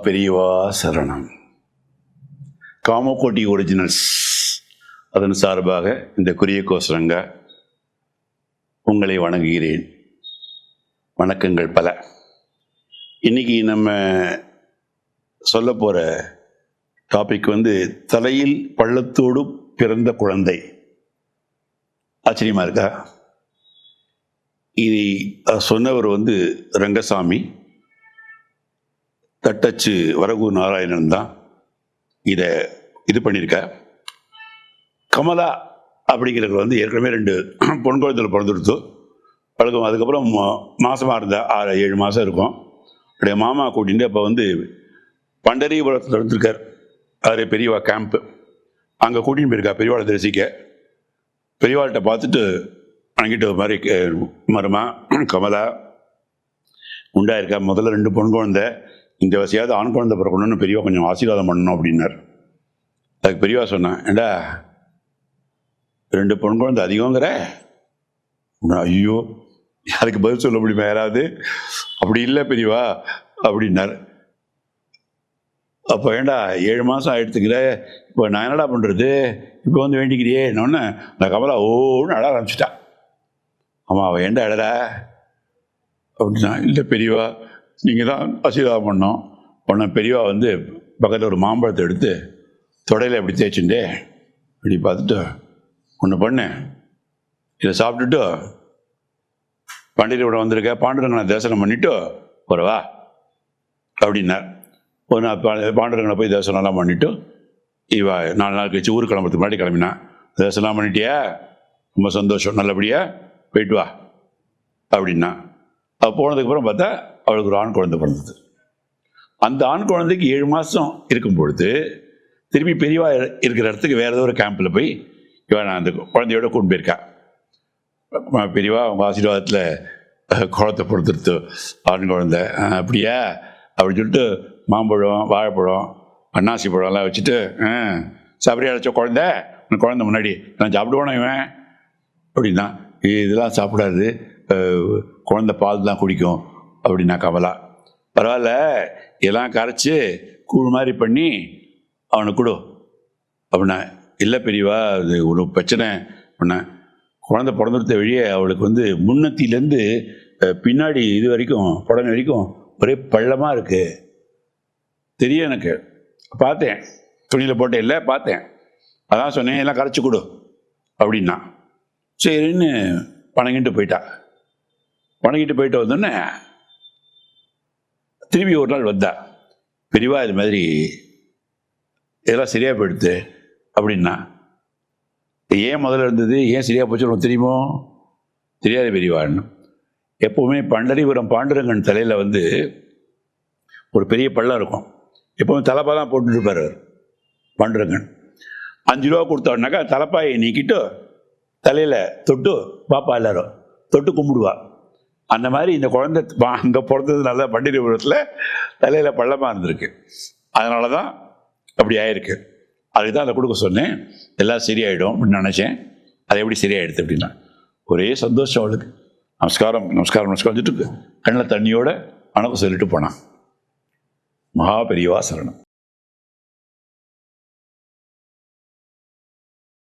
பெரியவா சரணம். காமக்கோட்டி ஒரிஜினல்ஸ் அதன் சார்பாக இந்த குரியகோசரங்க உங்களை வணங்குகிறேன். வணக்கங்கள் பல. இன்னைக்கு நம்ம சொல்ல போகிற டாபிக் தலையில் பள்ளத்தோடு பிறந்த குழந்தை. ஆச்சரியமா இருக்கா? இது சொன்னவர் ரங்கசாமி, தட்டச்சு வரகு நாராயணன் தான் இதை இது பண்ணியிருக்க. கமலா அப்படிங்கிறவர் ஏற்கனவே 2 பொன் குழந்தைகள் பிறந்துடுத்து பழக்கம். அதுக்கப்புறம் மாசமாக இருந்தா 6-7 மாதம் இருக்கும். அப்படியே மாமா கூட்டிகிட்டு அப்போ பண்டரிபுரத்தில் இருந்திருக்கார். அது பெரியவா கேம்ப்பு. அங்கே கூட்டின்னு போயிருக்கா பெரியவாளை தரிசிக்க. பெரியவாள்கிட்ட பார்த்துட்டு அங்கிட்ட மாதிரி மருமா கமலா உண்டாயிருக்கா, முதல்ல 2 பொன் குழந்தை, இந்த வசதியாவது ஆண் குழந்தை பிறக்கணும்னு பெரியவா கொஞ்சம் ஆசீர்வாதம் பண்ணணும் அப்படின்னார். அதுக்கு பெரியவா சொன்னேன், ஏண்டா 2 பொன் குழந்தை அதிகங்கிற? ஐயோ, யாருக்கு பதில் சொல்ல முடியுமா யாராவது? அப்படி இல்லை பெரியவா அப்படின்னார். அப்போ ஏண்டா 7 மாதம் ஆயிடுத்துக்கிற, இப்போ நான் என்னடா பண்ணுறது, இப்போ வேண்டிக்கிறியே என்னொன்னு நான் கமலா ஓன்னு அழ ஆரம்பிச்சிட்டா. ஆமாம், அவள் ஏண்டா அழற அப்படின்னா, இல்லை பெரியவா நீங்கள் தான் ஆசீர்வாதம் பண்ணோம். உடனே பெரியவா பக்கத்தில் ஒரு மாம்பழத்தை எடுத்து தொடையில் எப்படி தேய்ச்சுட்டே இப்படி பார்த்துட்டு, ஒன்று பண்ணு, இதை சாப்பிட்டுட்டு பண்டிகையோட வந்திருக்க பாண்டுரங்கனை தரிசனம் பண்ணிவிட்டு போறவா அப்படின்னார். ஒரு நாள் பாண்டுரங்கனை போய் தரிசனம்லாம் பண்ணிவிட்டு இவா 4 நாள் கழிச்சு ஊருக்கு கிளம்புறதுக்கு முன்னாடி கிளம்பினா. தரிசனம் பண்ணிட்டியா, ரொம்ப சந்தோஷம், நல்லபடியாக போயிட்டு வா அப்படின்னா. அவள் போனதுக்கப்புறம் பார்த்தா அவளுக்கு ஒரு ஆண் குழந்தை பிறந்தது. அந்த ஆண் குழந்தைக்கு 7 மாதம் இருக்கும் பொழுது திரும்பி பெரியவா இருக்கிற இடத்துக்கு வேறு ஏதோ ஒரு கேம்பில் போய் இவன் அந்த குழந்தையோட கொண்டு போயிருக்கா. பெரியவா அவங்க ஆசீர்வாதத்தில் குழந்தை பொறுத்துருத்து ஆண் குழந்தை. அப்படியா அப்படின்னு சொல்லிட்டு மாம்பழம், வாழைப்பழம், அன்னாசி பழம்லாம் வச்சுட்டு, சாப்பிட்றியா அழைச்ச குழந்தை முன்னாடி நான் சாப்பிடுவானோ இவன் அப்படின்னா. இதெல்லாம் சாப்பிடாது, குழந்தை பால் தான் குடிக்கும் அப்படின்னா கமலா. பரவாயில்ல, இதெல்லாம் கரைச்சி கூழ் மாதிரி பண்ணி அவனுக்கு கொடு அப்படின்னா. இல்லை பெரியவா, அது ஒரு பிரச்சனை அப்படின்னா. குழந்தை பிறந்துடுத்த வழியே அவளுக்கு முன்னத்திலேருந்து பின்னாடி இது வரைக்கும் புடனை வரைக்கும் ஒரே பள்ளமாக இருக்குது. தெரியும், எனக்கு பார்த்தேன், துணியில் போட்டேன், இல்லை பார்த்தேன், அதான் சொன்னேன், எல்லாம் கரைச்சி கொடு அப்படின்னா. சரின்னு வணங்கிட்டு போயிட்டா. வணங்கிட்டு போயிட்டு வந்தோடனே திரும்பி ஒரு நாள் வந்தா. பெரியவா இது மாதிரி இதெல்லாம் சரியாக போயிடுது அப்படின்னா. ஏன் முதல்ல இருந்தது, ஏன் சரியாக போச்சு உனக்கு தெரியுமோ? தெரியாது பெரியவான்னு. எப்போவுமே பண்டரிபுரம் பாண்டுரங்கன் தலையில் ஒரு பெரிய பள்ளம் இருக்கும். எப்போவுமே தலைப்பா தான் போட்டுருப்பார் அவர் பாண்டுரங்கன். 5 ரூபா கொடுத்தாருனாக்கா தலைப்பாயை நீக்கிட்டு தலையில் தொட்டு பாப்பா எல்லாரும் தொட்டு கும்பிடுவா. அந்த மாதிரி இந்த குழந்தை அங்கே பிறந்ததுனால பண்டிகைபுரத்தில் தலையில் பள்ளமாக இருந்திருக்கு. அதனால தான் அப்படி ஆயிருக்கு. அதுக்கு தான் அதை கொடுக்க சொன்னேன். எல்லாம் சரியாயிடும் அப்படின்னு நினச்சேன். அது எப்படி சரியாயிடுது அப்படின்னா, ஒரே சந்தோஷம் அவளுக்கு. நமஸ்காரம் நமஸ்காரம் நமஸ்காரம் சொல்லிட்டு கண்ணில் தண்ணியோட வணக்கம் சொல்லிட்டு போனான். மகா பெரியவா சரணம்.